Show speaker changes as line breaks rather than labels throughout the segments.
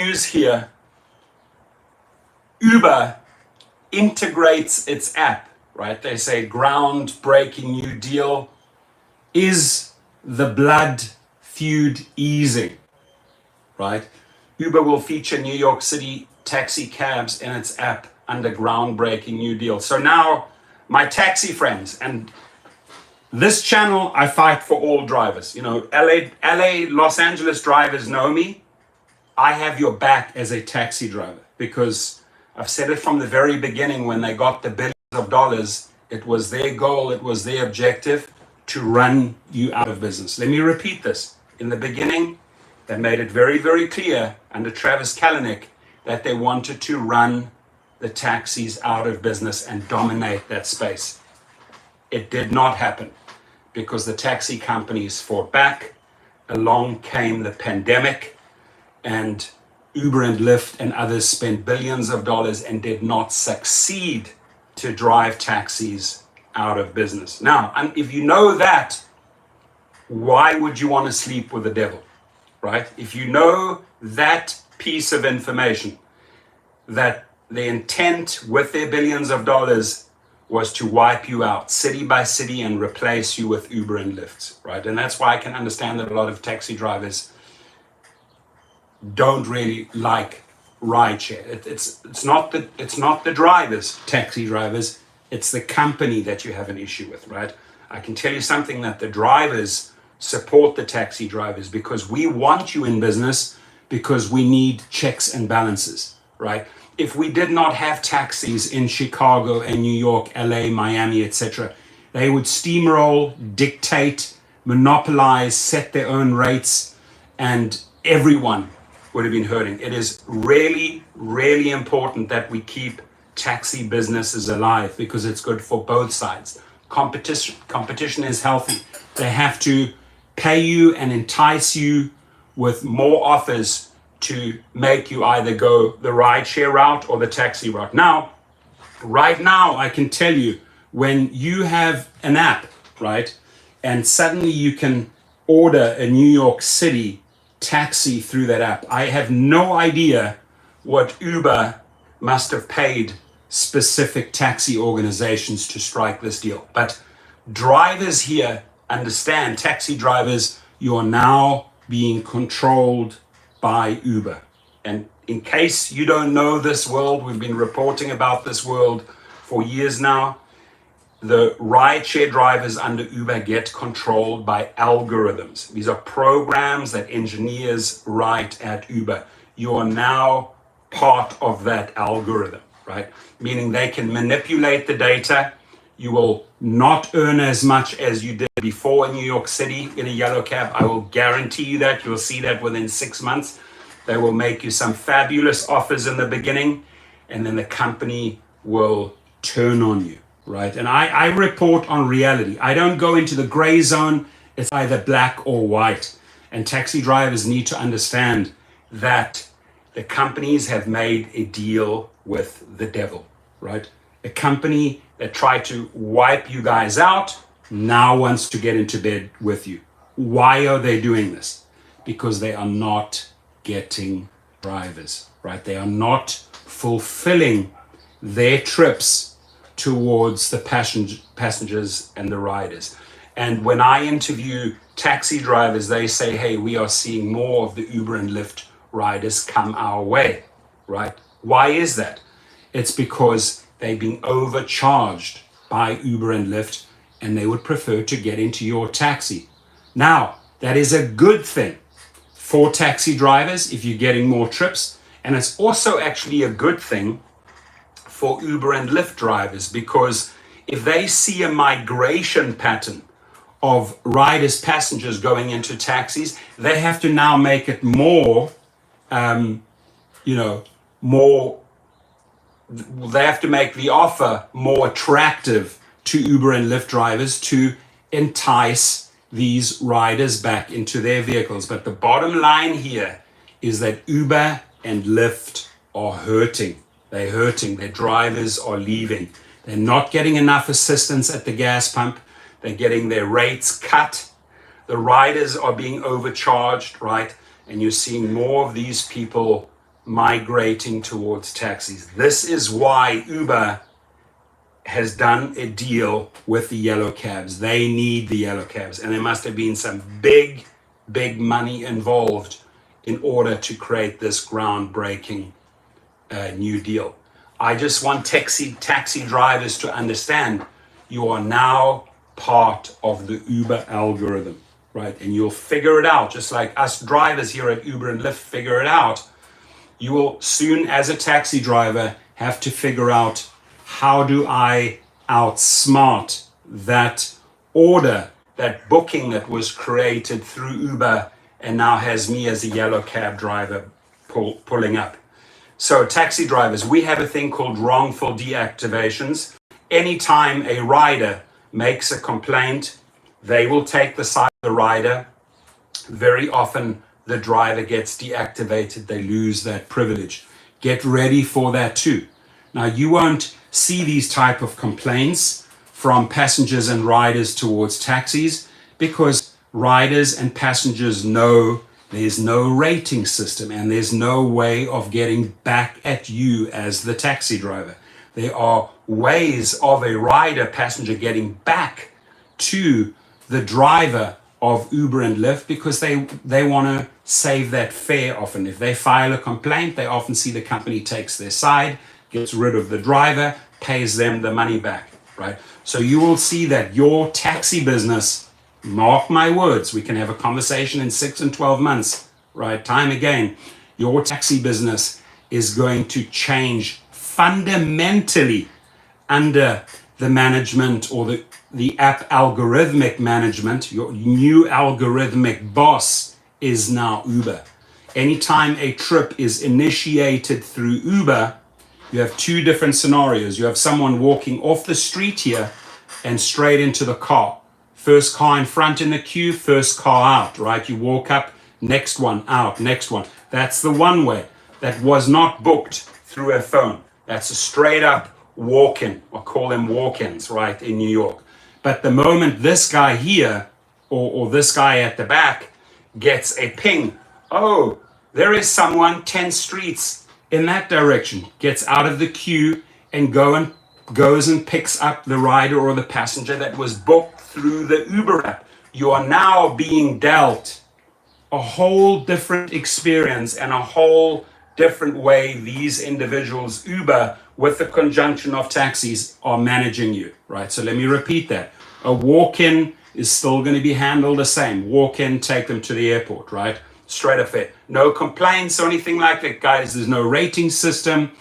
news here. Uber integrates its app, right? They say groundbreaking new deal. Is the blood feud easing, right? Uber will feature New York City taxi cabs in its app under groundbreaking new deal. So now, my taxi friends, and this channel, I fight for all drivers. You know, LA, Los Angeles drivers know me. I have your back as a taxi driver because I've said it from the very beginning when they got the billions of dollars. It was their goal, it was their objective to run you out of business. Let me repeat this. In the beginning, they made it very, very clear under Travis Kalanick that they wanted to run the taxis out of business and dominate that space. It did not happen because the taxi companies fought back. Along came the pandemic, and Uber and Lyft and others spent billions of dollars and did not succeed to drive taxis out of business. Now, and if you know that, why would you want to sleep with the devil, right? If you know that piece of information, that the intent with their billions of dollars was to wipe you out city by city and replace you with Uber and Lyft, right? And that's why I can understand that a lot of taxi drivers don't really like rideshare. It's not the drivers, taxi drivers, it's the company that you have an issue with, right? I can tell you something, that the drivers support the taxi drivers because we want you in business, because we need checks and balances, right? If we did not have taxis in Chicago and New York, LA, Miami, etc., they would steamroll, dictate, monopolize, set their own rates, and everyone would have been hurting. It is really, really important that we keep taxi businesses alive because it's good for both sides. Competition is healthy. They have to pay you and entice you with more offers to make you either go the rideshare route or the taxi route. Now, right now, I can tell you, when you have an app, right, and suddenly you can order a New York City taxi through that app, I have no idea what Uber must have paid specific taxi organizations to strike this deal. But drivers here understand, taxi drivers, you are now being controlled by Uber. And in case you don't know this world, we've been reporting about this world for years now. The rideshare drivers under Uber get controlled by algorithms. These are programs that engineers write at Uber. You are now part of that algorithm, right? Meaning they can manipulate the data. You will not earn as much as you did before in New York City in a yellow cab. I will guarantee you that. You'll see that within 6 months. They will make you some fabulous offers in the beginning, and then the company will turn on you, right? And I report on reality. I don't go into the gray zone. It's either black or white. And taxi drivers need to understand that the companies have made a deal with the devil, right? A company that tried to wipe you guys out now wants to get into bed with you. Why are they doing this? Because they are not getting drivers, right? They are not fulfilling their trips towards the passengers and the riders. And when I interview taxi drivers, they say, hey, we are seeing more of the Uber and Lyft riders come our way, right? Why is that? It's because they've been overcharged by Uber and Lyft, and they would prefer to get into your taxi. Now, that is a good thing for taxi drivers if you're getting more trips, and it's also actually a good thing for Uber and Lyft drivers, because if they see a migration pattern of riders, passengers going into taxis, they have to now make it more, they have to make the offer more attractive to Uber and Lyft drivers to entice these riders back into their vehicles. But the bottom line here is that Uber and Lyft are hurting. They're hurting. Their drivers are leaving. They're not getting enough assistance at the gas pump. They're getting their rates cut. The riders are being overcharged, right? And you're seeing more of these people migrating towards taxis. This is why Uber has done a deal with the yellow cabs. They need the yellow cabs, and there must have been some big, big money involved in order to create this groundbreaking new deal. I just want taxi drivers to understand you are now part of the Uber algorithm, right? And you'll figure it out, just like us drivers here at Uber and Lyft figure it out. You will soon, as a taxi driver, have to figure out, how do I outsmart that order, that booking that was created through Uber and now has me as a yellow cab driver pulling up. So taxi drivers, we have a thing called wrongful deactivations. Anytime a rider makes a complaint, they will take the side of the rider. Very often the driver gets deactivated, they lose that privilege. Get ready for that too. Now, you won't see these type of complaints from passengers and riders towards taxis because riders and passengers know there's no rating system and there's no way of getting back at you as the taxi driver. There are ways of a rider passenger getting back to the driver of Uber and Lyft because they want to save that fare often. If they file a complaint, they often see the company takes their side, gets rid of the driver, pays them the money back, right? So you will see that your taxi business, mark my words, we can have a conversation in 6 and 12 months, right? Time again, your taxi business is going to change fundamentally under the management or the app algorithmic management. Your new algorithmic boss is now Uber. Anytime a trip is initiated through Uber, you have two different scenarios. You have someone walking off the street here and straight into the car. First car in front in the queue, first car out, right? You walk up, next one out, next one. That's the one way. That was not booked through a phone. That's a straight up walk-in, or call them walk-ins, right, in New York. But the moment this guy here, or this guy at the back, gets a ping, oh, there is someone 10 streets in that direction, gets out of the queue and goes and picks up the rider or the passenger that was booked through the Uber app. You are now being dealt a whole different experience and a whole different way these individuals, Uber, with the conjunction of taxis, are managing you, right? So let me repeat that. A walk-in is still going to be handled the same. Walk in, take them to the airport, right? Straight up there. No complaints or anything like that, guys. There's no rating system.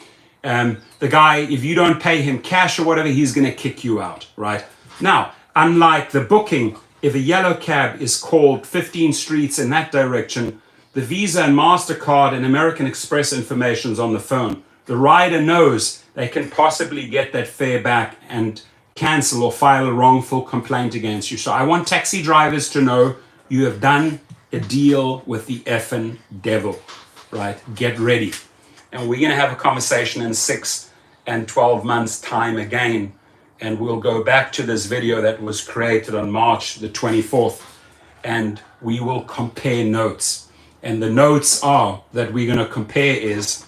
The guy, if you don't pay him cash or whatever, he's going to kick you out, right? Now, unlike the booking, if a yellow cab is called 15 streets in that direction, the Visa and MasterCard and American Express information is on the phone. The rider knows they can possibly get that fare back and cancel or file a wrongful complaint against you. So I want taxi drivers to know you have done a deal with the effing devil, right? Get ready. And we're going to have a conversation in 6 and 12 months time again. And we'll go back to this video that was created on March the 24th. And we will compare notes. And the notes are that we're going to compare is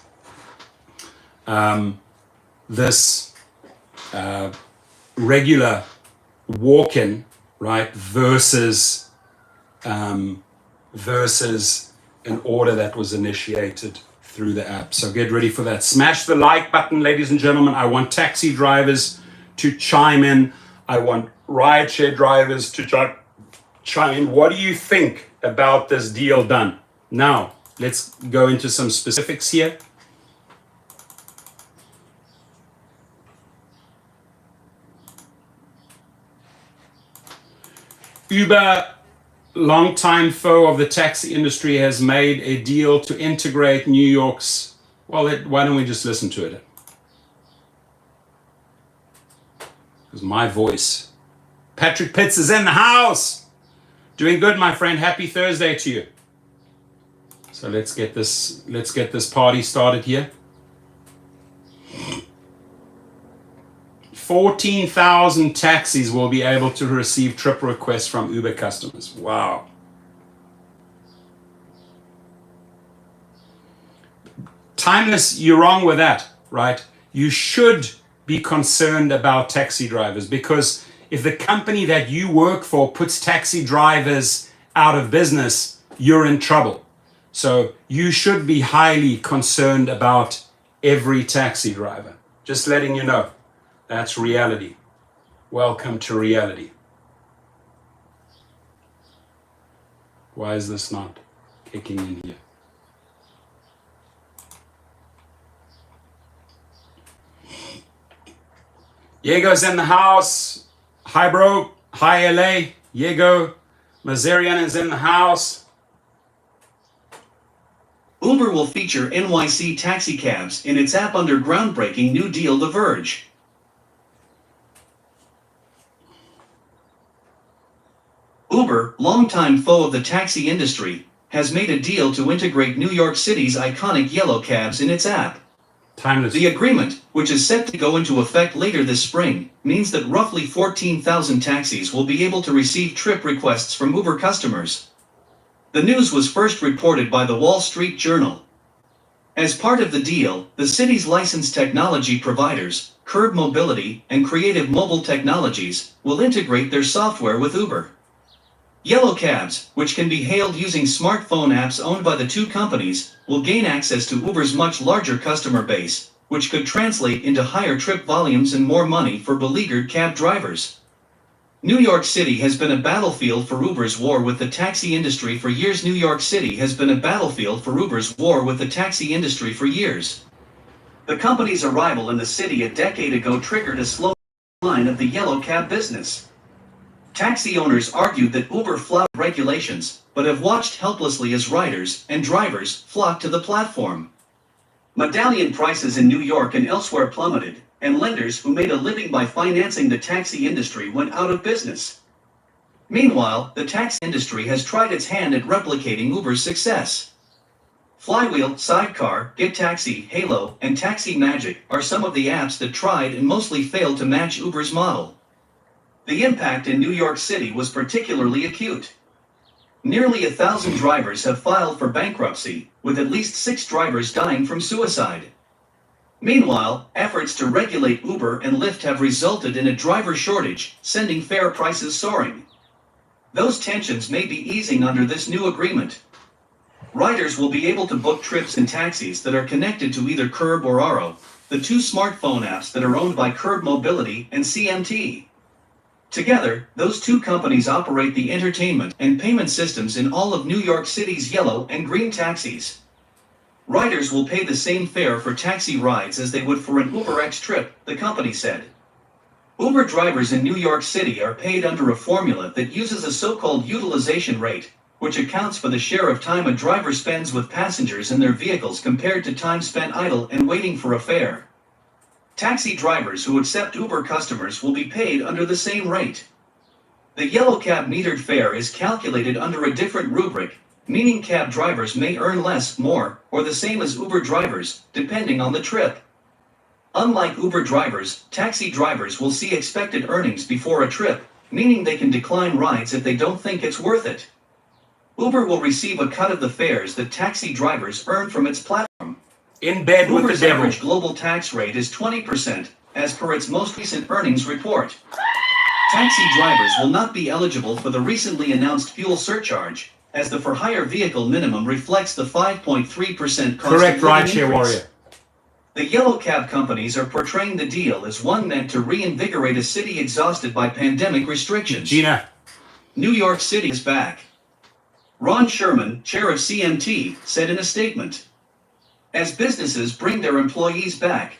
this regular walk-in, right, versus an order that was initiated through the app. So get ready for that. Smash the like button, ladies and gentlemen. I want taxi drivers to chime in. I want rideshare drivers to chime in. What do you think about this deal done? Now, let's go into some specifics here. Uber, longtime foe of the taxi industry, has made a deal to integrate New York's, well, why don't we just listen to it? Because my voice. Patrick Pitts is in the house. Doing good, my friend. Happy Thursday to you. So let's get this party started here. 14,000 taxis will be able to receive trip requests from Uber customers. Wow. Timeless, you're wrong with that, right? You should be concerned about taxi drivers, because if the company that you work for puts taxi drivers out of business, you're in trouble. So you should be highly concerned about every taxi driver. Just letting you know, that's reality. Welcome to reality. Why is this not kicking in here? Diego's in the house. Hi, bro. Hi, LA. Diego. Mazarian is in the house.
Uber will feature NYC taxi cabs in its app under groundbreaking new deal. The Verge. Uber, longtime foe of the taxi industry, has made a deal to integrate New York City's iconic yellow cabs in its app.
Timeless.
The agreement, which is set to go into effect later this spring, means that roughly 14,000 taxis will be able to receive trip requests from Uber customers. The news was first reported by the Wall Street Journal. As part of the deal, the city's licensed technology providers, Curb Mobility and Creative Mobile Technologies, will integrate their software with Uber. Yellow cabs, which can be hailed using smartphone apps owned by the two companies, will gain access to Uber's much larger customer base, which could translate into higher trip volumes and more money for beleaguered cab drivers. New York City has been a battlefield for Uber's war with the taxi industry for years. New York City has been a battlefield for Uber's war with the taxi industry for years. The company's arrival in the city a decade ago triggered a slow decline of the yellow cab business. Taxi owners argued that Uber flouted regulations, but have watched helplessly as riders and drivers flocked to the platform. Medallion prices in New York and elsewhere plummeted, and lenders who made a living by financing the taxi industry went out of business. Meanwhile, the taxi industry has tried its hand at replicating Uber's success. Flywheel, Sidecar, GetTaxi, Halo, and Taxi Magic are some of the apps that tried and mostly failed to match Uber's model. The impact in New York City was particularly acute. Nearly 1,000 drivers have filed for bankruptcy, with at least 6 drivers dying from suicide. Meanwhile, efforts to regulate Uber and Lyft have resulted in a driver shortage, sending fare prices soaring. Those tensions may be easing under this new agreement. Riders will be able to book trips in taxis that are connected to either Curb or Aro, the two smartphone apps that are owned by Curb Mobility and CMT. Together, those two companies operate the entertainment and payment systems in all of New York City's yellow and green taxis. Riders will pay the same fare for taxi rides as they would for an UberX trip, the company said. Uber drivers in New York City are paid under a formula that uses a so-called utilization rate, which accounts for the share of time a driver spends with passengers in their vehicles compared to time spent idle and waiting for a fare. Taxi drivers who accept Uber customers will be paid under the same rate. The yellow cab metered fare is calculated under a different rubric, meaning cab drivers may earn less, more, or the same as Uber drivers, depending on the trip. Unlike Uber drivers, taxi drivers will see expected earnings before a trip, meaning they can decline rides if they don't think it's worth it. Uber will receive a cut of the fares that taxi drivers earn from its platform.
In bed with
Uber's
the devil.
average global tax rate is 20%, as per its most recent earnings report. Taxi drivers will not be eligible for the recently announced fuel surcharge, as the for-hire vehicle minimum reflects the 5.3% cost
Correct,
of living
rideshare
increase.
warrior.
The yellow cab companies are portraying the deal as one meant to reinvigorate a city exhausted by pandemic restrictions.
Gina.
New York City is back. Ron Sherman, chair of CMT, said in a statement. As businesses bring their employees back.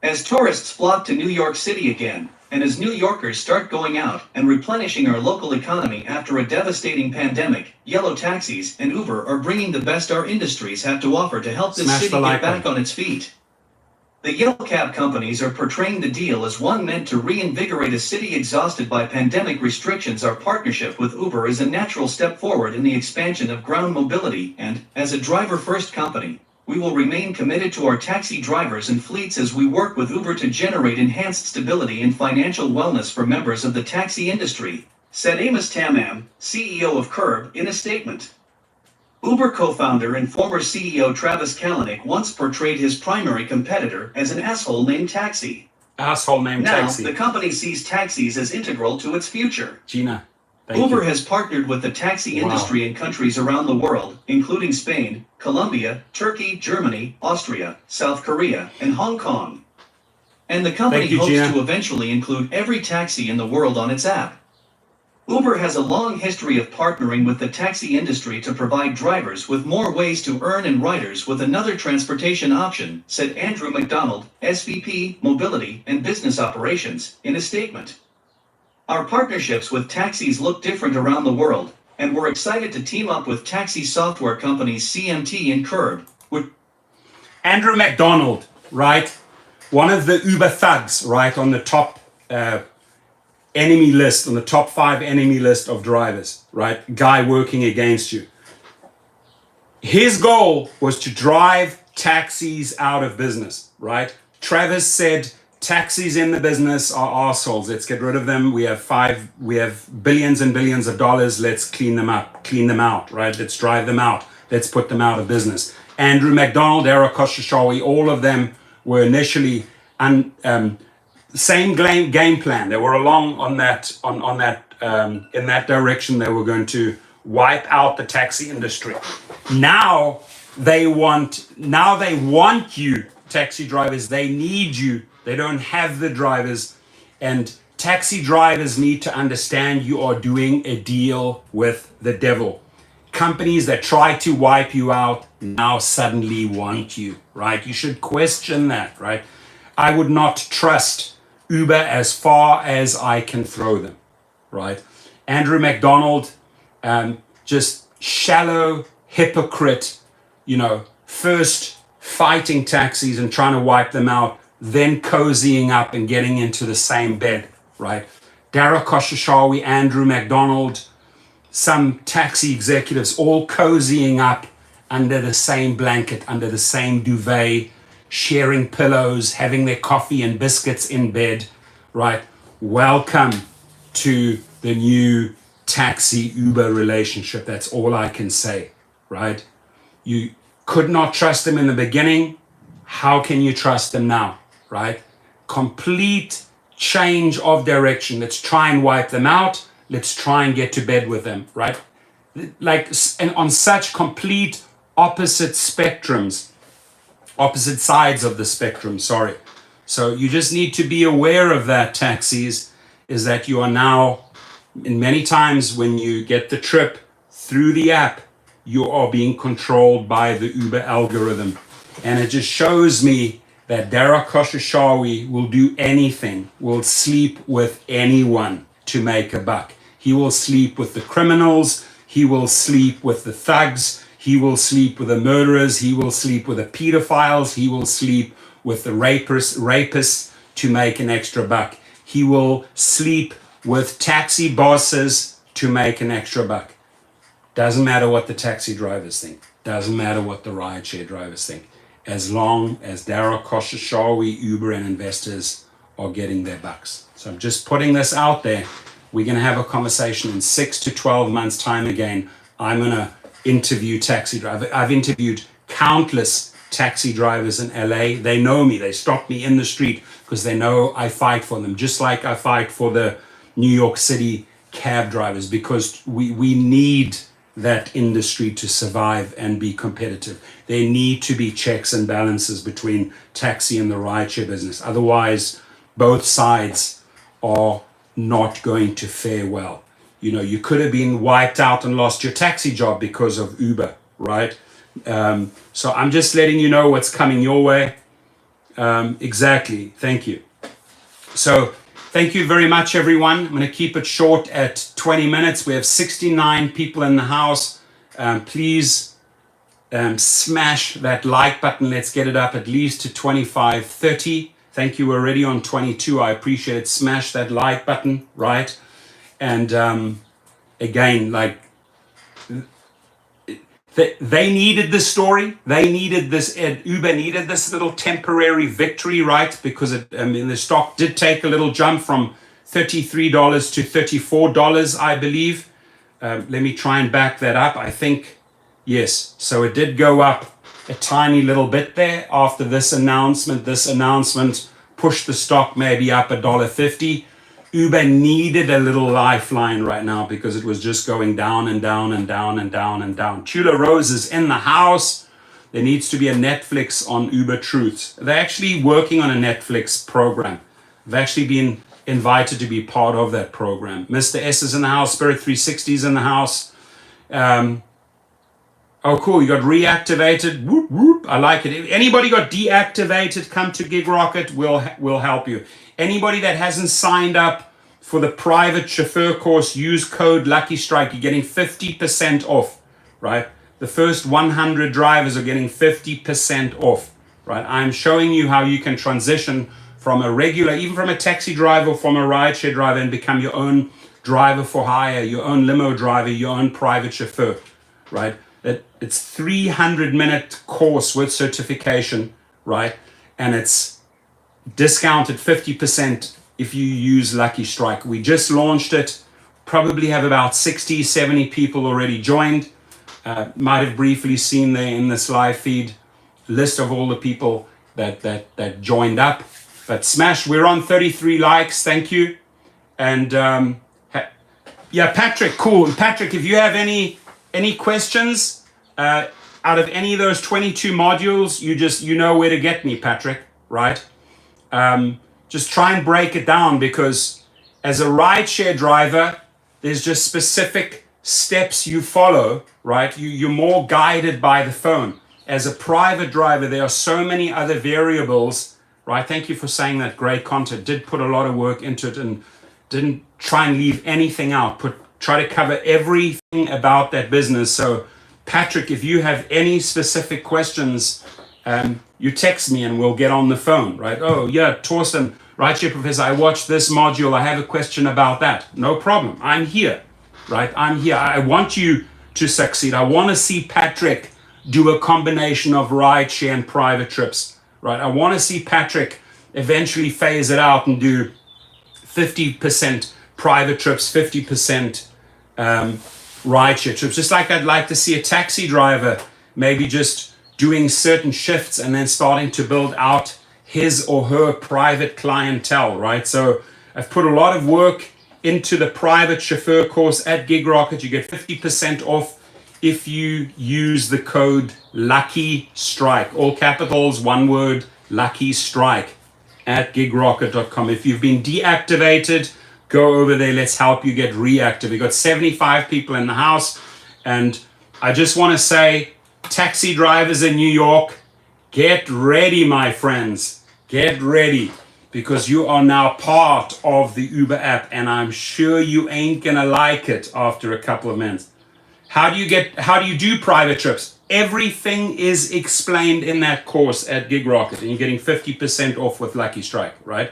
As tourists flock to New York City again, and as New Yorkers start going out and replenishing our local economy after a devastating pandemic, yellow taxis and Uber are bringing the best our industries have to offer to help this
Smash
city
the like
get back
button.
on its feet. The yellow cab companies are portraying the deal as one meant to reinvigorate a city exhausted by pandemic restrictions. Our partnership with Uber is a natural step forward in the expansion of ground mobility and, as a driver-first company, we will remain committed to our taxi drivers and fleets as we work with Uber to generate enhanced stability and financial wellness for members of the taxi industry, said Amos Tamam, CEO of Curb, in a statement. Uber co-founder and former CEO Travis Kalanick once portrayed his primary competitor as an asshole named Taxi.
Asshole named
Now,
Taxi.
the company sees taxis as integral to its future.
Gina,
Uber has partnered with the taxi industry in countries around the world, including Spain, Colombia, Turkey, Germany, Austria, South Korea, and Hong Kong. And the company hopes to eventually include every taxi in the world on its app. Uber has a long history of partnering with the taxi industry to provide drivers with more ways to earn and riders with another transportation option, said Andrew McDonald, SVP, Mobility and Business Operations, in a statement. Our partnerships with taxis look different around the world, and we're excited to team up with taxi software companies CMT and Curb.
Andrew McDonald, right? One of the Uber thugs, right, on the top enemy list, on the top 5 enemy list of drivers, right? Guy working against you. His goal was to drive taxis out of business, right? Travis said, taxis in the business are arseholes. Let's get rid of them. We have billions and billions of dollars. Let's clean them out, right? Let's drive them out. Let's put them out of business. Andrew McDonald, Eric Koshashawi, all of them were initially same game plan. They were along on that in that direction. They were going to wipe out the taxi industry. Now they want you, taxi drivers. They need you. They don't have the drivers, and taxi drivers need to understand you are doing a deal with the devil. Companies that try to wipe you out now suddenly want you, right? You should question that, right? I would not trust Uber as far as I can throw them, right? Andrew McDonald, just shallow hypocrite, first fighting taxis and trying to wipe them out, then cozying up and getting into the same bed, right? Dara Koshashawi, Andrew McDonald, some taxi executives all cozying up under the same blanket, under the same duvet, sharing pillows, having their coffee and biscuits in bed, right? Welcome to the new taxi Uber relationship. That's all I can say, right? You could not trust them in the beginning. How can you trust them now, right? Complete change of direction. Let's try and wipe them out. Let's try and get to bed with them, right? Like, and on such complete opposite spectrums, opposite sides of the spectrum, sorry. So you just need to be aware of that, taxis, is that you are now, in many times when you get the trip through the app, you are being controlled by the Uber algorithm. And it just shows me that Dara Koshashawi will do anything, will sleep with anyone to make a buck. He will sleep with the criminals, he will sleep with the thugs, he will sleep with the murderers, he will sleep with the pedophiles, he will sleep with the rapists to make an extra buck. He will sleep with taxi bosses to make an extra buck. Doesn't matter what the taxi drivers think. Doesn't matter what the rideshare drivers think. As long as Dara Koshashawi, Uber, and investors are getting their bucks. So I'm just putting this out there. We're going to have a conversation in 6 to 12 months' time again. I'm going to interview taxi drivers. I've interviewed countless taxi drivers in LA. They know me. They stop me in the street because they know I fight for them, just like I fight for the New York City cab drivers, because we need that industry to survive and be competitive. There need to be checks and balances between taxi and the rideshare business. Otherwise, both sides are not going to fare well. You could have been wiped out and lost your taxi job because of Uber, right? So I'm just letting you know what's coming your way. Exactly. Thank you. So thank you very much, everyone. I'm going to keep it short at 20 minutes. We have 69 people in the house. Please smash that like button. Let's get it up at least to 25, 30. Thank you. We're already on 22. I appreciate it. Smash that like button, right? And again, like, they needed this story. They needed this. Uber needed this little temporary victory, right? Because the stock did take a little jump from $33 to $34, I believe. Let me try and back that up. I think, Yes, so it did go up a tiny little bit there after this announcement. This announcement pushed the stock maybe up $1.50. Uber needed a little lifeline right now because it was just going down and down and down and down and down. Tula Rose is in the house. There needs to be a Netflix on Uber Truths. They're actually working on a Netflix program. I've actually been invited to be part of that program. Mr. S is in the house. Spirit 360 is in the house. Oh, cool. You got reactivated. Whoop, whoop. I like it. If anybody got deactivated, come to Gig Rocket. We'll help you. Anybody that hasn't signed up for the private chauffeur course, use code Lucky Strike. You're getting 50% off, right? The first 100 drivers are getting 50% off, right? I'm showing you how you can transition from a regular, even from a taxi driver, from a rideshare driver, and become your own driver for hire, your own limo driver, your own private chauffeur, right? It's 300-minute course with certification, right? And it's discounted 50% if you use Lucky Strike. We just launched it. Probably have about 60, 70 people already joined. Might have briefly seen there in this live feed list of all the people that joined up. But smash, we're on 33 likes. Thank you. And yeah, Patrick, cool. Patrick, if you have any questions out of any of those 22 modules, you know where to get me, Patrick, right? Just try and break it down, because as a rideshare driver, there's just specific steps you follow, right? You're more guided by the phone. As a private driver, there are so many other variables, right? Thank you for saying that. Great content. Did put a lot of work into it and didn't try and leave anything out. Try to cover everything about that business. So Patrick, if you have any specific questions, you text me and we'll get on the phone, right? Oh yeah, Torsten, Rideshare Professor, I watched this module. I have a question about that. No problem. I'm here, right? I'm here. I want you to succeed. I want to see Patrick do a combination of rideshare and private trips, right? I want to see Patrick eventually phase it out and do 50% private trips, 50% rideshare trips. Just like I'd like to see a taxi driver maybe just doing certain shifts and then starting to build out his or her private clientele, right? So I've put a lot of work into the private chauffeur course at Gig Rocket. You get 50% off if you use the code Lucky Strike, all capitals, one word, Lucky Strike, at gigrocket.com. If you've been deactivated, go over there. Let's help you get reactivated. We've got 75 people in the house. And I just want to say, taxi drivers in New York, get ready, my friends. Get ready, because you are now part of the Uber app, and I'm sure you ain't gonna like it after a couple of minutes. How do you do private trips? Everything is explained in that course at Gig Rocket, and you're getting 50% off with Lucky Strike, right?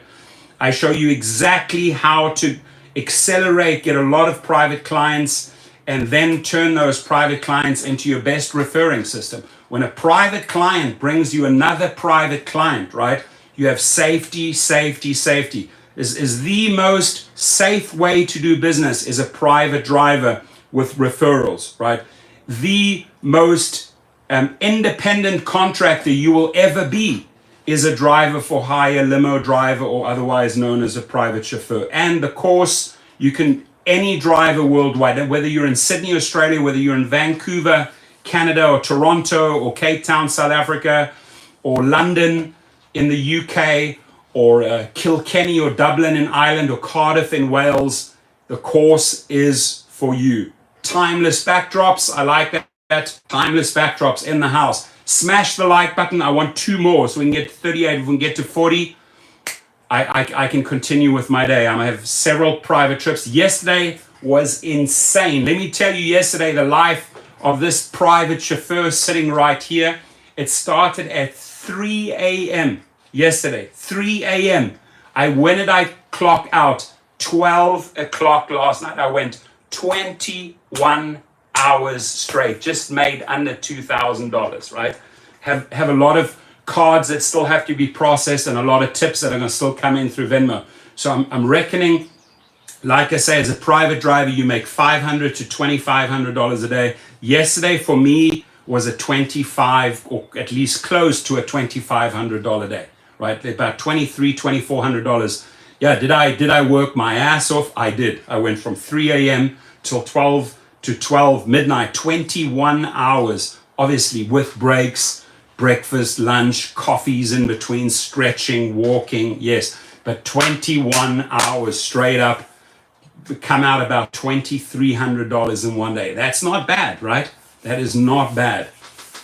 I show you exactly how to accelerate, get a lot of private clients, and then turn those private clients into your best referring system. When a private client brings you another private client, right? You have safety, safety, safety. Is the most safe way to do business is a private driver with referrals, right? The most independent contractor you will ever be is a driver for hire, limo driver, or otherwise known as a private chauffeur. And the course, you can, any driver worldwide, whether you're in Sydney, Australia, whether you're in Vancouver, Canada, or Toronto, or Cape Town, South Africa, or London in the UK, or Kilkenny or Dublin in Ireland, or Cardiff in Wales, the course is for you. Timeless backdrops, I like that. Timeless backdrops in the house. Smash the like button. I want 2 more so we can get to 38. If we can get to 40, I can continue with my day. I have several private trips. Yesterday was insane. Let me tell you, yesterday, the life of this private chauffeur sitting right here, it started at 3 a.m. yesterday, 3 a.m. When did I clock out? 12 o'clock last night. I went 21 hours straight, just made under $2,000, right? Have a lot of cards that still have to be processed and a lot of tips that are going to still come in through Venmo. So I'm reckoning, like I say, as a private driver, you make $500 to $2,500 a day. Yesterday for me was a 25 or at least close to a $2,500 day, right? About $2,300, $2,400. Yeah, did I work my ass off? I did. I went from 3 a.m. till 12 midnight, 21 hours, obviously with breaks, breakfast, lunch, coffees in between, stretching, walking, yes, but 21 hours straight up, come out about $2,300 in one day. That's not bad, right? That is not bad,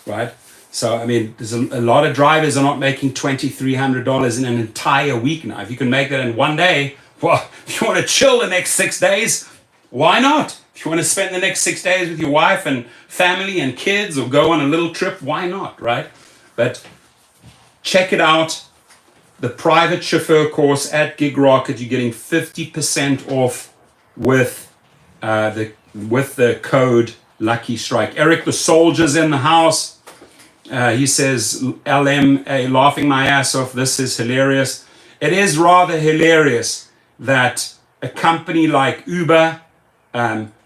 right? So, I mean, there's a lot of drivers are not making $2,300 in an entire week now. If you can make that in one day, well, if you want to chill the next 6 days, why not? If you want to spend the next 6 days with your wife and family and kids or go on a little trip, why not, right? But check it out. The private chauffeur course at Gig Rocket, you're getting 50% off with the code Lucky Strike. Eric the Soldier's in the house. He says, LM, laughing my ass off. This is hilarious. It is rather hilarious that a company like Uber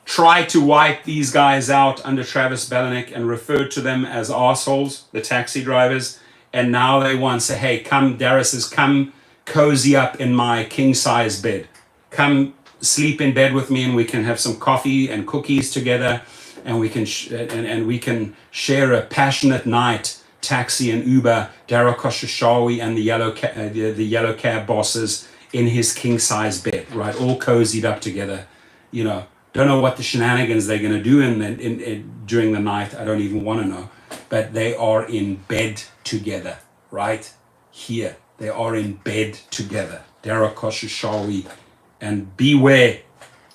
tried to wipe these guys out under Travis Kalanick and referred to them as assholes, the taxi drivers. And now they want to say, hey, come, Darius says, come cozy up in my king size bed. Come sleep in bed with me and we can have some coffee and cookies together. And we can and we can share a passionate night, taxi and Uber, Daryl Koshashawi and the yellow cab bosses in his king size bed, right? All cozied up together. You know, don't know what the shenanigans they're going to do during the night. I don't even want to know, but they are in bed together, right here. They are in bed together. Daryl Koshashawi, and beware.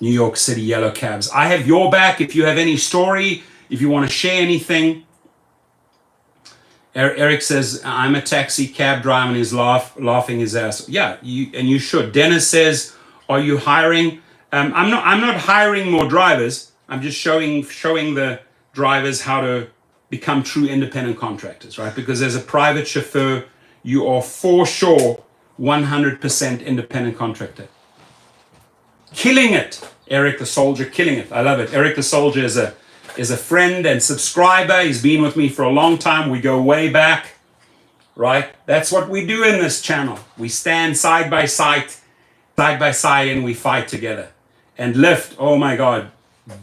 New York City yellow cabs. I have your back if you have any story, if you want to share anything. Eric says, I'm a taxi cab driver and he's laughing his ass. Yeah, you should. Dennis says, are you hiring? I'm not hiring more drivers. I'm just showing the drivers how to become true independent contractors, right? Because as a private chauffeur, you are for sure 100% independent contractor. Killing it, Eric the Soldier, killing it. I love it. Eric the Soldier is a friend and subscriber. He's been with me for a long time. We go way back, right? That's what we do in this channel. We stand side by side, and we fight together. And Lyft, oh my God,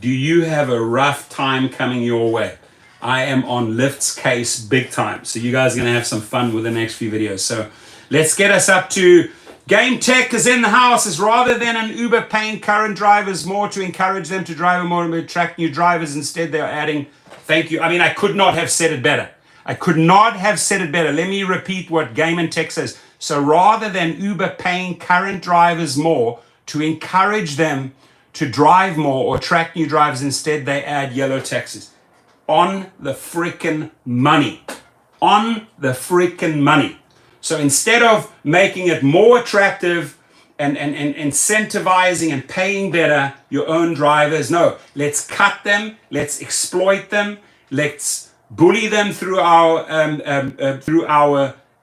do you have a rough time coming your way? I am on Lyft's case big time. So you guys are going to have some fun with the next few videos. So let's get us up to Game Tech is in the house. Is rather than an Uber paying current drivers more to encourage them to drive more and attract new drivers, instead they're adding, thank you. I mean, I could not have said it better. I could not have said it better. Let me repeat what Game and Tech says. So rather than Uber paying current drivers more to encourage them to drive more or attract new drivers, instead they add yellow taxis. On the freaking money. On the freaking money. So instead of making it more attractive and incentivizing and paying better your own drivers, no, let's cut them, let's exploit them, let's bully them through our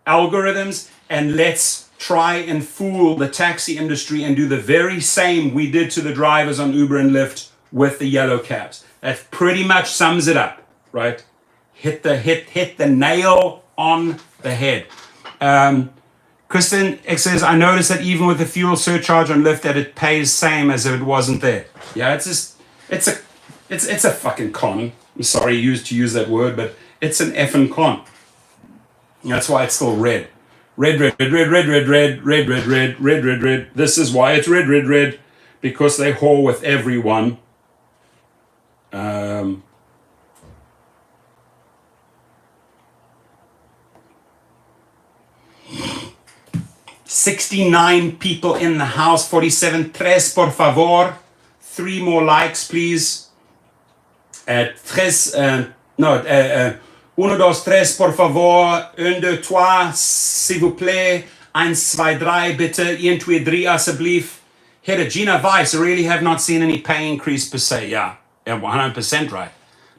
algorithms, and let's try and fool the taxi industry and do the very same we did to the drivers on Uber and Lyft with the yellow cabs. That pretty much sums it up, right? Hit the nail on the head. Kristen says, I noticed that even with the fuel surcharge on Lyft that it pays same as if it wasn't there. Yeah, it's a fucking con. I'm sorry to use that word, but it's an effing con. That's why it's still red. Red. This is why it's red. Because they whore with everyone. 69 people in the house, 47. Tres, por favor. 3 more likes, please. Tres, no, 1, 2, 3, por favor. 1, 2, 3, s'il vous plaît. 1, 2, 3, bitte. 1, 2, 3, alsjeblieft. Here, Gina Weiss, I really have not seen any pay increase per se. Yeah, 100% right.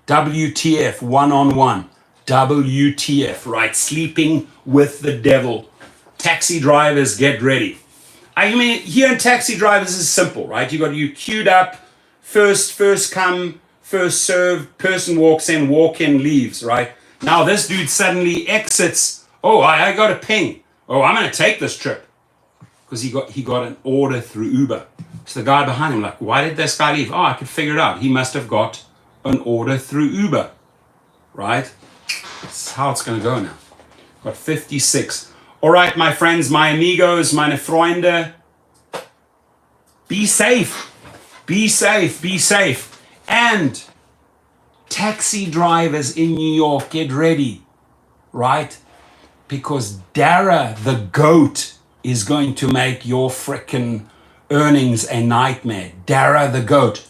WTF, one-on-one. WTF, right? Sleeping with the devil. Taxi drivers, get ready. I mean, here in taxi drivers is simple, right? You queued up, first come, first served, person walks in, walk in, leaves, right? Now this dude suddenly exits. Oh, I got a ping. Oh, I'm going to take this trip. Because he got an order through Uber. So the guy behind him, like, why did this guy leave? Oh, I could figure it out. He must have got an order through Uber, right? That's how it's going to go now. Got 56. All right, my friends, my amigos, meine Freunde, be safe. Be safe. Be safe. And taxi drivers in New York, get ready, right? Because Dara, the goat, is going to make your frickin' earnings a nightmare. Dara, the goat.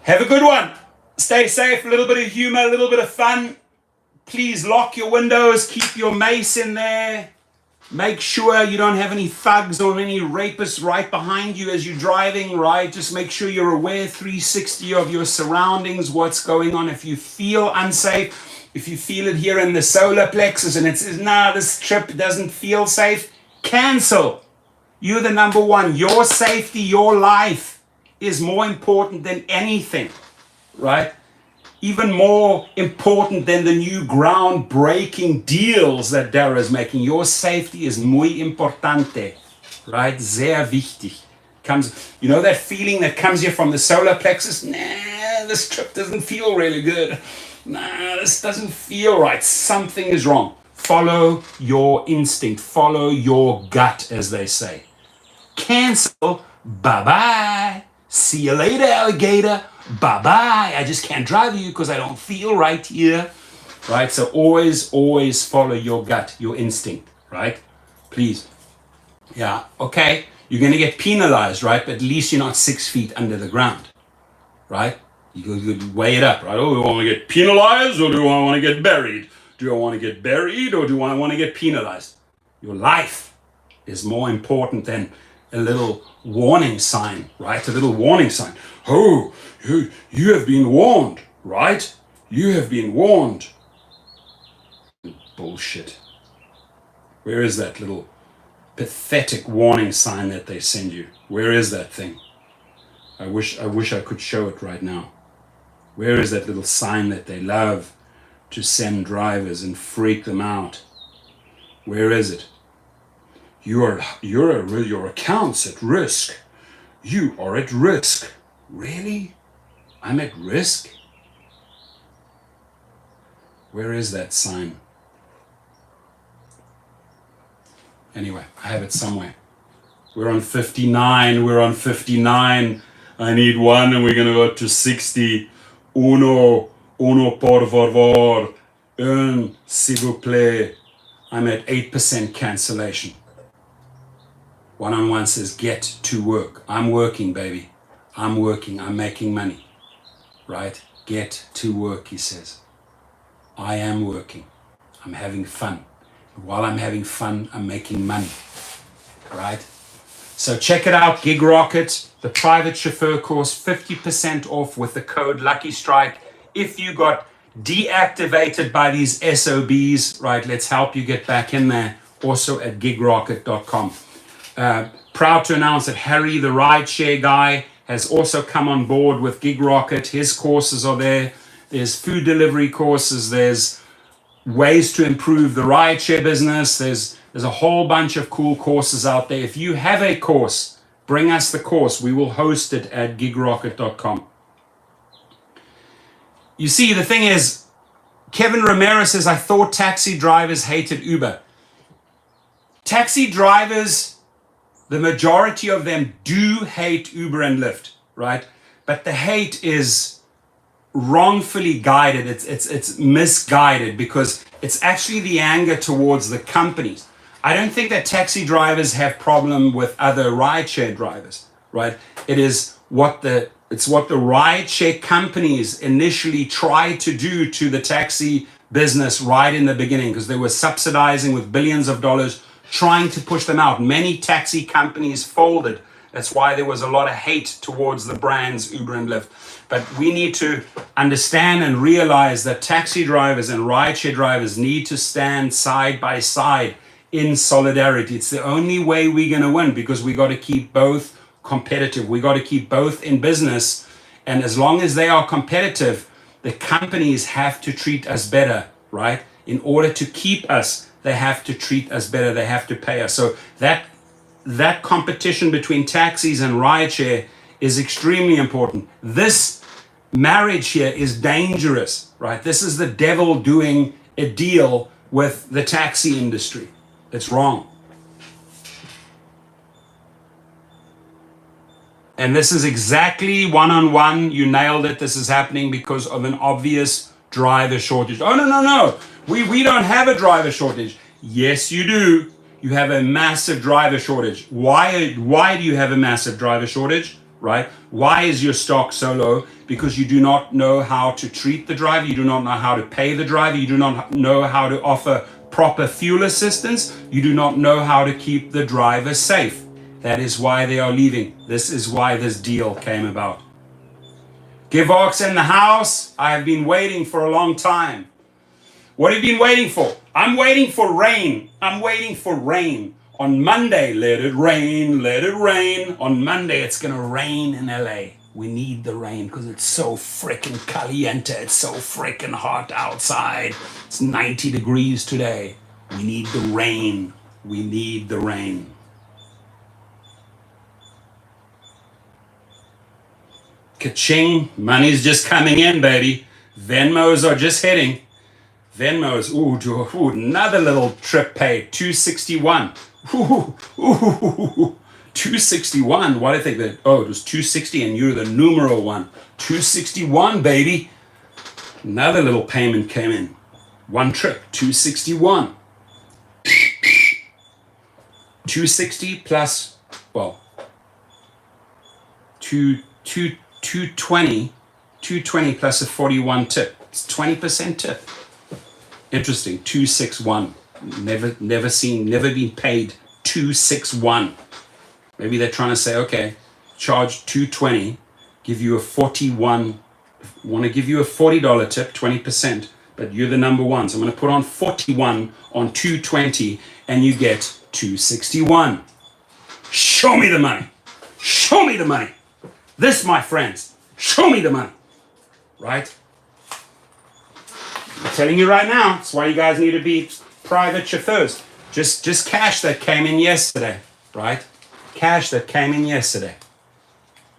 Have a good one. Stay safe, a little bit of humor, a little bit of fun. Please lock your windows, keep your mace in there. Make sure you don't have any thugs or any rapists right behind you as you're driving, right? Just make sure you're aware 360 of your surroundings, what's going on. If you feel unsafe, if you feel it here in the solar plexus and it says, nah, this trip doesn't feel safe, cancel. You're the number one. Your safety, your life is more important than anything, right? Even more important than the new groundbreaking deals that Dara is making. Your safety is muy importante, right? Sehr wichtig. You know that feeling that comes here from the solar plexus? Nah, this trip doesn't feel really good. Nah, this doesn't feel right. Something is wrong. Follow your instinct. Follow your gut, as they say. Cancel. Bye-bye. See you later, alligator. Bye-bye. I just can't drive you because I don't feel right here. Right? So always follow your gut, your instinct. Right? Please. Yeah. Okay. You're going to get penalized, right? But at least you're not 6 feet under the ground. Right? You weigh it up, right? Oh, do I want to get penalized or do I want to get buried? Do I want to get buried or do I want to get penalized? Your life is more important than a little warning sign, right? A little warning sign. Oh, you have been warned, right? You have been warned. Bullshit. Where is that little pathetic warning sign that they send you? Where is that thing? I wish I could show it right now. Where is that little sign that they love to send drivers and freak them out? Where is it? Your account's at risk. You are at risk. Really? I'm at risk? Where is that sign? Anyway, I have it somewhere. We're on 59. We're on 59. I need one and we're going to go to 60. Uno por favor. Un, s'il vous plaît. I'm at 8% cancellation. One-on-one says, get to work. I'm working, baby. I'm working. I'm making money. Right? Get to work, he says. I am working. I'm having fun. While I'm having fun, I'm making money. Right? So check it out, Gig Rocket, the private chauffeur course, 50% off with the code Lucky Strike. If you got deactivated by these SOBs, right, let's help you get back in there. Also at gigrocket.com. Proud to announce that Harry, the rideshare guy, has also come on board with Gig Rocket. His courses are there. There's food delivery courses. There's ways to improve the rideshare business. There's a whole bunch of cool courses out there. If you have a course, bring us the course. We will host it at gigrocket.com. You see, the thing is, Kevin Romero says, I thought taxi drivers hated Uber. Taxi drivers, the majority of them do hate Uber and Lyft, right? But the hate is wrongfully guided. It's misguided because it's actually the anger towards the companies. I don't think that taxi drivers have problem with other rideshare drivers, right? It's what the rideshare companies initially tried to do to the taxi business right in the beginning because they were subsidizing with billions of dollars, trying to push them out. Many taxi companies folded. That's why there was a lot of hate towards the brands Uber and Lyft. But we need to understand and realize that taxi drivers and rideshare drivers need to stand side by side in solidarity. It's the only way we're going to win because we got to keep both competitive. We got to keep both in business. And as long as they are competitive, the companies have to treat us better, right? In order to keep us, they have to treat us better. They have to pay us. So that competition between taxis and rideshare is extremely important. This marriage here is dangerous, right? This is the devil doing a deal with the taxi industry. It's wrong. And this is exactly one-on-one. You nailed it. This is happening because of an obvious driver shortage. Oh, no. We don't have a driver shortage. Yes, you do. You have a massive driver shortage. Why do you have a massive driver shortage, right? Why is your stock so low? Because you do not know how to treat the driver. You do not know how to pay the driver. You do not know how to offer proper fuel assistance. You do not know how to keep the driver safe. That is why they are leaving. This is why this deal came about. Givox in the house. I have been waiting for a long time. What have you been waiting for? I'm waiting for rain. I'm waiting for rain. On Monday, let it rain, let it rain. On Monday, it's going to rain in LA. We need the rain because it's so freaking caliente. It's so freaking hot outside. It's 90 degrees today. We need the rain. We need the rain. Ka-ching. Money's just coming in, baby. Venmos are just hitting. Venmos, ooh, another little trip paid, 261. Ooh, 261. Why do I think that? Oh, it was 260 and you're the numero one. 261, baby. Another little payment came in. One trip, 261. 260 plus, well, 220 plus a 41 tip. It's 20% tip. Interesting, 261. Never been paid 261. Maybe they're trying to say, okay, charge 220, give you a 41, want to give you a $40 tip, 20%, but you're the number one. So I'm going to put on 41 on 220 and you get 261. Show me the money. Show me the money. This, my friends, show me the money. Right? I'm telling you right now, that's why you guys need to be private chauffeurs. Just cash that came in yesterday, right? Cash that came in yesterday.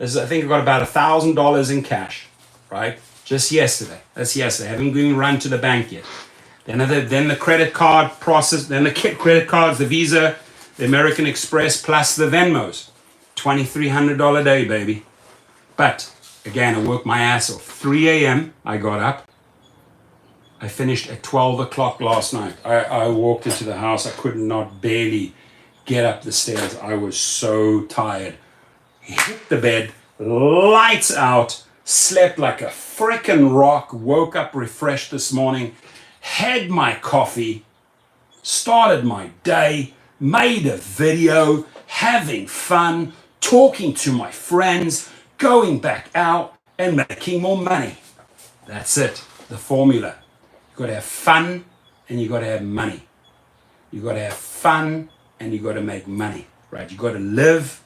I think I've got about $1,000 in cash, right? Just yesterday. That's yesterday. I haven't even run to the bank yet. Then the credit card process, then the credit cards, the Visa, the American Express, plus the Venmos. $2,300 day, baby. But again, I worked my ass off. 3 a.m. I got up. I finished at 12 o'clock last night. I walked into the house. I could not barely get up the stairs. I was so tired. Hit the bed, lights out, slept like a frickin' rock, woke up refreshed this morning, had my coffee, started my day, made a video, having fun, talking to my friends, going back out and making more money. That's it, the formula. You got to have fun and you got to have money. You got to have fun and you got to make money, right? You got to live,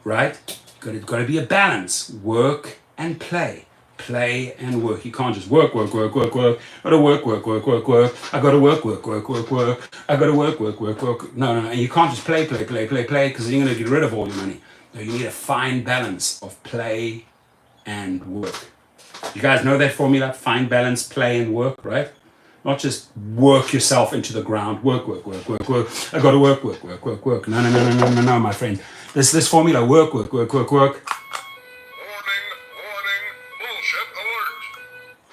right? Got to be a balance, work and play. Play and work. You can't just work. I got to work. I got to work. I got to work. No. And you can't just play, because then you're going to get rid of all your money. No, you need a fine balance of play and work. You guys know that formula? Fine balance, play and work, right? Not just work yourself into the ground. Work. I got to work. No, my friend. This formula, work.
Warning, bullshit alert.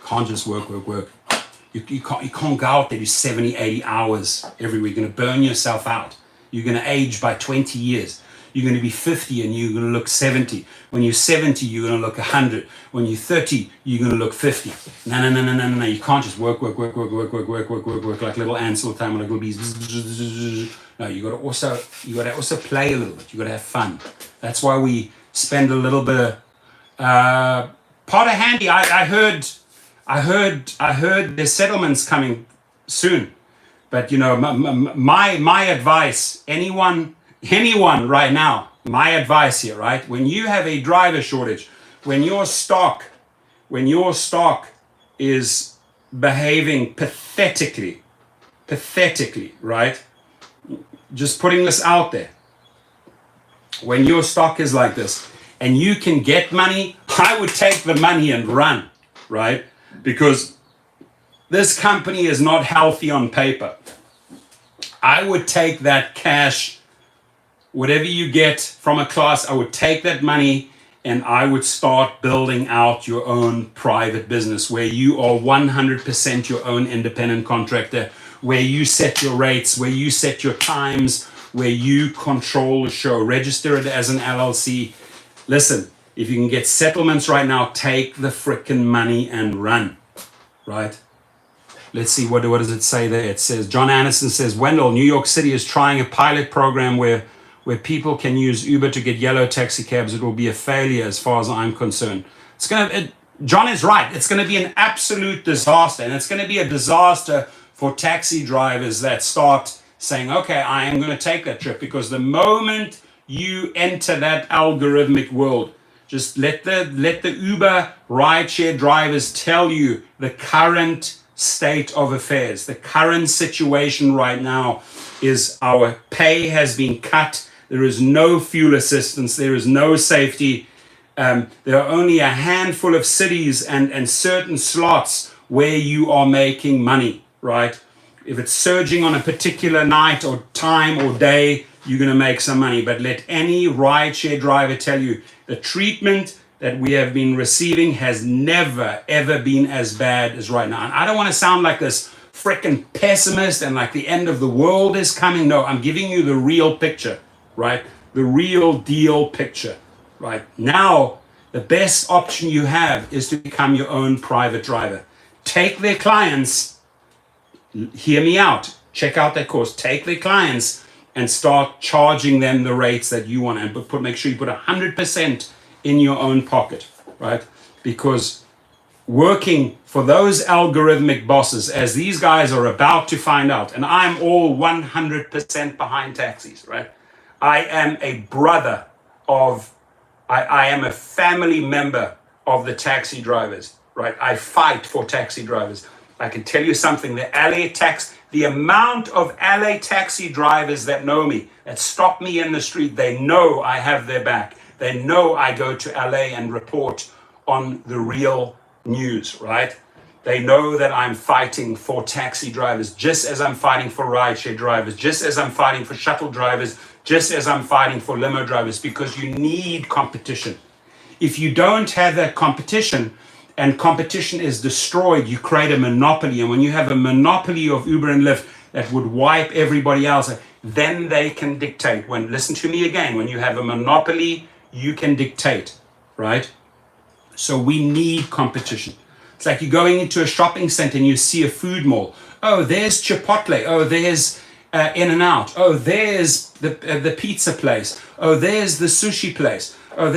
Can't just work. You can't go out there do 70, 80 hours every week. You're going to burn yourself out. You're going to age by 20 years. You're going to be 50 and you're going to look 70. When you're 70, you're going to look 100. When you're 30, you're going to look 50. No. You can't just work like little ants all the time, like little bees. No, you got to also play a little bit. You got to have fun. That's why we spend a little bit of part of handy. I heard there's settlements coming soon, but you know my advice. Anyone right now, my advice here, right? When you have a driver shortage, when your stock is behaving pathetically, right? Just putting this out there. When your stock is like this and you can get money, I would take the money and run, right? Because this company is not healthy on paper. I would take that cash, whatever you get from a class, I would take that money and I would start building out your own private business where you are 100% your own independent contractor, where you set your rates, where you set your times, where you control the show. Register it as an LLC. Listen, if you can get settlements right now, take the frickin' money and run, right? Let's see, what does it say there? It says, John Anderson says, Wendell, New York City is trying a pilot program where people can use Uber to get yellow taxi cabs. It will be a failure as far as I'm concerned. John is right. It's going to be an absolute disaster. And it's going to be a disaster for taxi drivers that start saying, okay, I am going to take that trip. Because the moment you enter that algorithmic world, just let the Uber rideshare drivers tell you the current state of affairs. The current situation right now is our pay has been cut. There is no fuel assistance. There is no safety. There are only a handful of cities and certain slots where you are making money, right? If it's surging on a particular night or time or day, you're going to make some money. But let any rideshare driver tell you the treatment that we have been receiving has never, ever been as bad as right now. And I don't want to sound like this freaking pessimist and like the end of the world is coming. No, I'm giving you the real picture, right? The real deal picture, right? Now, the best option you have is to become your own private driver. Take their clients, hear me out, check out that course, take their clients and start charging them the rates that you want, and make sure you put 100% in your own pocket, right? Because working for those algorithmic bosses, as these guys are about to find out, and I'm all 100% behind taxis, right? I am a brother of, I am a family member of the taxi drivers, right? I fight for taxi drivers. I can tell you something, the amount of LA taxi drivers that know me, that stop me in the street, they know I have their back. They know I go to LA and report on the real news, right? They know that I'm fighting for taxi drivers, just as I'm fighting for rideshare drivers, just as I'm fighting for shuttle drivers, just as I'm fighting for limo drivers, because you need competition. If you don't have that competition, and competition is destroyed, you create a monopoly. And when you have a monopoly of Uber and Lyft that would wipe everybody else, then they can dictate. Listen to me again, when you have a monopoly, you can dictate, right? So we need competition. It's like you're going into a shopping center and you see a food mall. Oh, there's Chipotle. Oh, there's In-N-Out. Oh, there's the pizza place. Oh, there's the sushi place. Oh,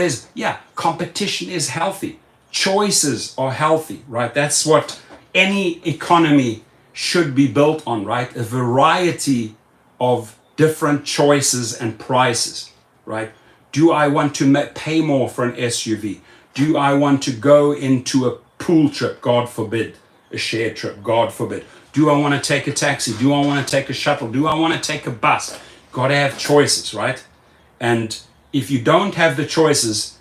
competition is healthy. Choices are healthy, right? That's what any economy should be built on, right? A variety of different choices and prices, right? Do I want to pay more for an SUV? Do I want to go into a pool trip? God forbid. A shared trip? God forbid. Do I want to take a taxi? Do I want to take a shuttle? Do I want to take a bus? Got to have choices, right? And if you don't have the choices,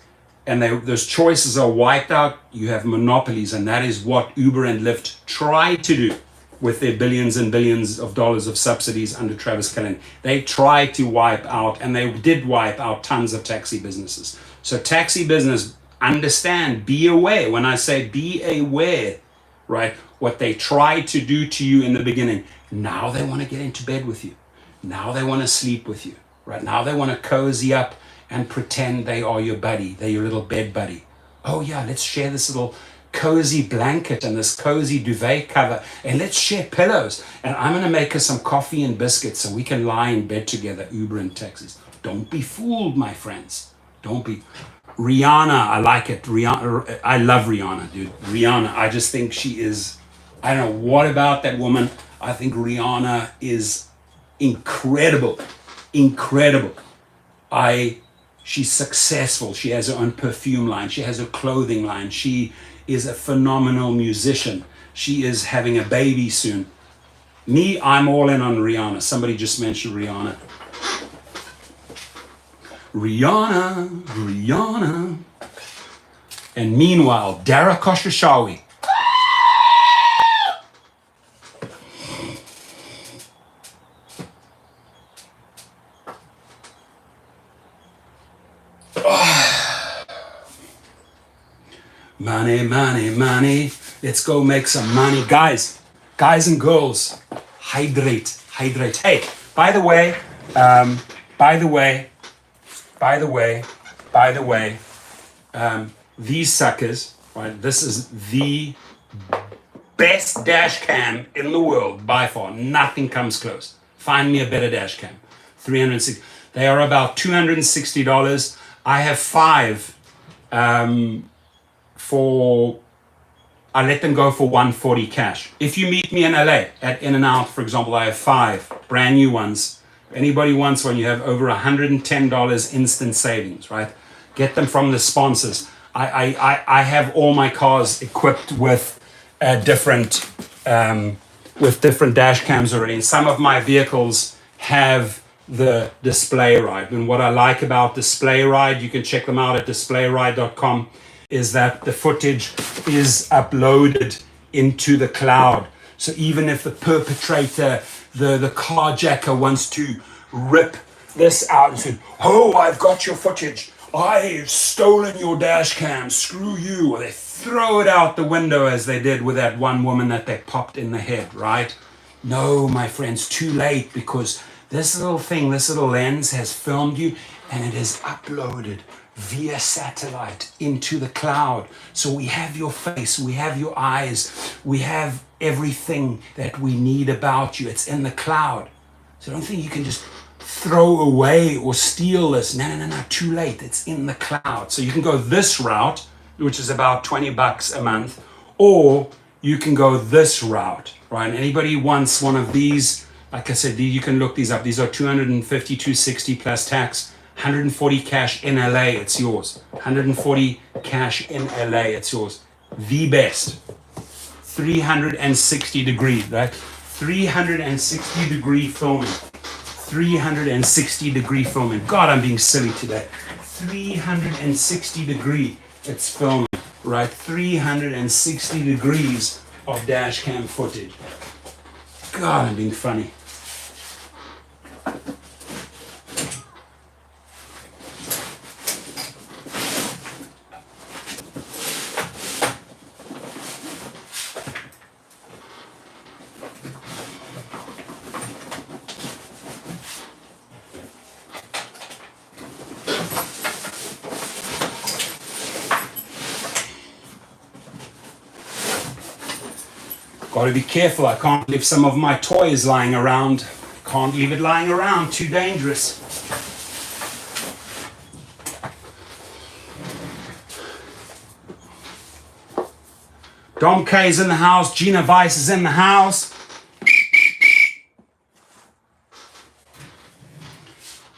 and those choices are wiped out, you have monopolies, and that is what Uber and Lyft try to do with their billions and billions of dollars of subsidies under Travis Kalanick. They tried to wipe out, and they did wipe out tons of taxi businesses. So taxi business, understand, be aware. When I say be aware, right, what they tried to do to you in the beginning, now they want to get into bed with you. Now they want to sleep with you, right? Now they want to cozy up and pretend they are your buddy. They're your little bed buddy. Oh yeah, let's share this little cozy blanket and this cozy duvet cover, and let's share pillows. And I'm gonna make us some coffee and biscuits so we can lie in bed together, Uber and taxis. Don't be fooled, my friends. Don't be. Rihanna, I like it. Rihanna, I love Rihanna, dude. Rihanna, I just think she is, I don't know what about that woman. I think Rihanna is incredible. Incredible. She's successful. She has her own perfume line. She has a clothing line. She is a phenomenal musician. She is having a baby soon. Me, I'm all in on Rihanna. Somebody just mentioned Rihanna. Rihanna. And meanwhile, Dara Khosrowshahi. Money. Let's go make some money. Guys and girls, hydrate. Hey, by the way, these suckers, right? This is the best dash cam in the world by far. Nothing comes close. Find me a better dash cam. 360. They are about $260. I have 5 I let them go for $140 cash. If you meet me in LA at In-N-Out, for example, I have 5 brand new ones. If anybody wants one, you have over $110 instant savings, right? Get them from the sponsors. I have all my cars equipped with different dash cams already, and some of my vehicles have the display ride. And what I like about display ride, you can check them out at displayride.com, is that the footage is uploaded into the cloud. So even if the perpetrator, the carjacker wants to rip this out and say, oh, I've got your footage, I've stolen your dash cam, screw you, or they throw it out the window as they did with that one woman that they popped in the head, right? No, my friends, too late, because this little thing, this little lens has filmed you and it is uploaded via satellite into the cloud. So we have your face, we have your eyes, we have everything that we need about you. It's in the cloud. So don't think you can just throw away or steal this. No, too late. It's in the cloud. So you can go this route, which is about $20 a month, or you can go this route, right? And anybody wants one of these, like I said, you can look these up. These are $250, $260 plus tax. 140 cash in LA, it's yours. 140 cash in LA, it's yours. The best. 360 degree, right? 360 degree filming. 360 degree filming. God, I'm being silly today. 360 degree, it's filming, right? 360 degrees of dash cam footage. God, I'm being funny. Got to be careful. I can't leave some of my toys lying around. Can't leave it lying around. Too dangerous. Dom K's in the house. Gina Weiss is in the house.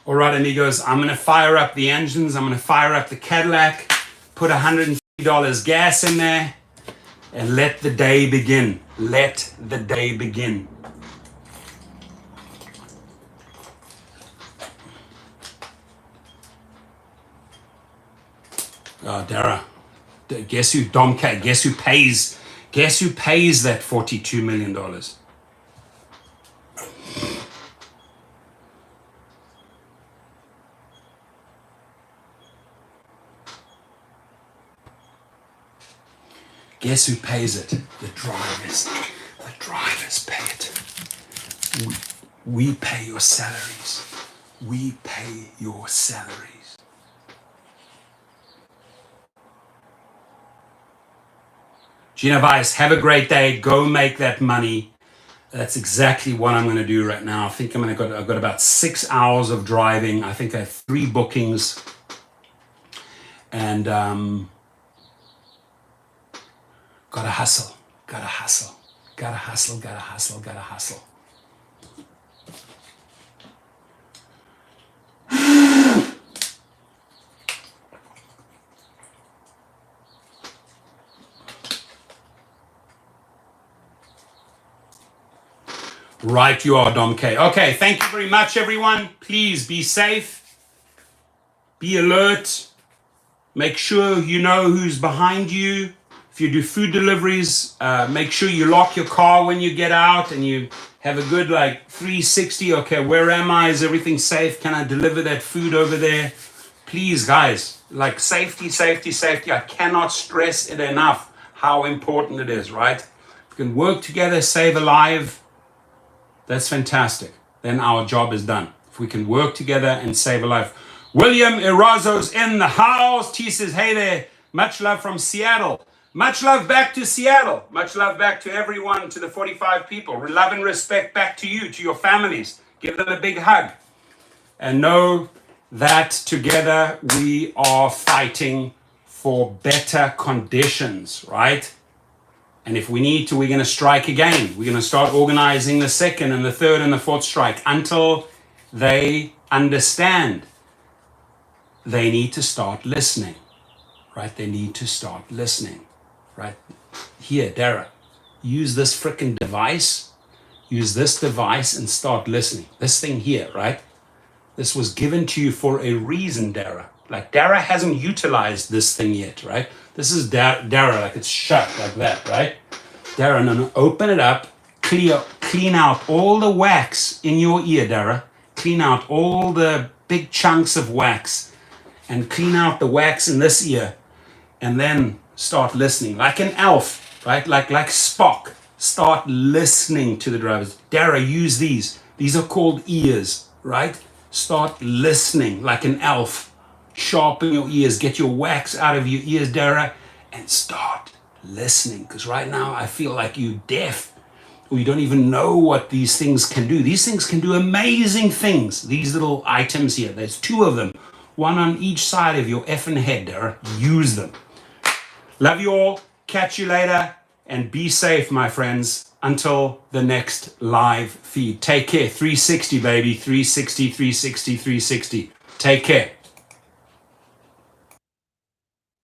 All right, amigos. I'm going to fire up the engines. I'm going to fire up the Cadillac. Put $150 gas in there. And let the day begin. Let the day begin. Oh, Dara. Guess who Domcat? Guess who pays that $42 million? Guess who pays it? The drivers. The drivers pay it. We pay your salaries. We pay your salaries. Gina Weiss, have a great day. Go make that money. That's exactly what I'm going to do right now. I think I've got about 6 hours of driving. I think I have 3 bookings. And gotta hustle. Right, you are, Dom K. Okay, thank you very much, everyone. Please be safe, be alert, make sure you know who's behind you. If you do food deliveries, make sure you lock your car when you get out and you have a good 360. Okay, where am I? Is everything safe? Can I deliver that food over there? Please, guys, safety, safety, safety. I cannot stress it enough how important it is, right? If we can work together, save a life, that's fantastic. Then our job is done. If we can work together and save a life. William Erazo's in the house. T says, hey there, much love from Seattle. Much love back to Seattle. Much love back to everyone, to the 45 people. Love and respect back to you, to your families. Give them a big hug. And know that together we are fighting for better conditions, right? And if we need to, we're going to strike again. We're going to start organizing the second and the third and the fourth strike until they understand. They need to start listening, right? They need to start listening, right? Here, Dara, use this freaking device. Use this device and start listening. This thing here, right? This was given to you for a reason, Dara. Dara hasn't utilized this thing yet, right? This is Dara, it's shut like that, right? Dara, no, open it up, clean out all the wax in your ear, Dara. Clean out all the big chunks of wax and clean out the wax in this ear and then start listening like an elf, right? Like Spock. Start listening to the drivers. Dara, use these. These are called ears, right? Start listening like an elf. Sharpen your ears, get your wax out of your ears, Dara, and start listening. Because right now I feel like you're deaf or you don't even know what these things can do. These things can do amazing things. These little items here, there's two of them, one on each side of your effing head, Dara. Use them. Love you all. Catch you later and be safe, my friends, until the next live feed. Take care. 360, baby. 360, 360, 360. Take care.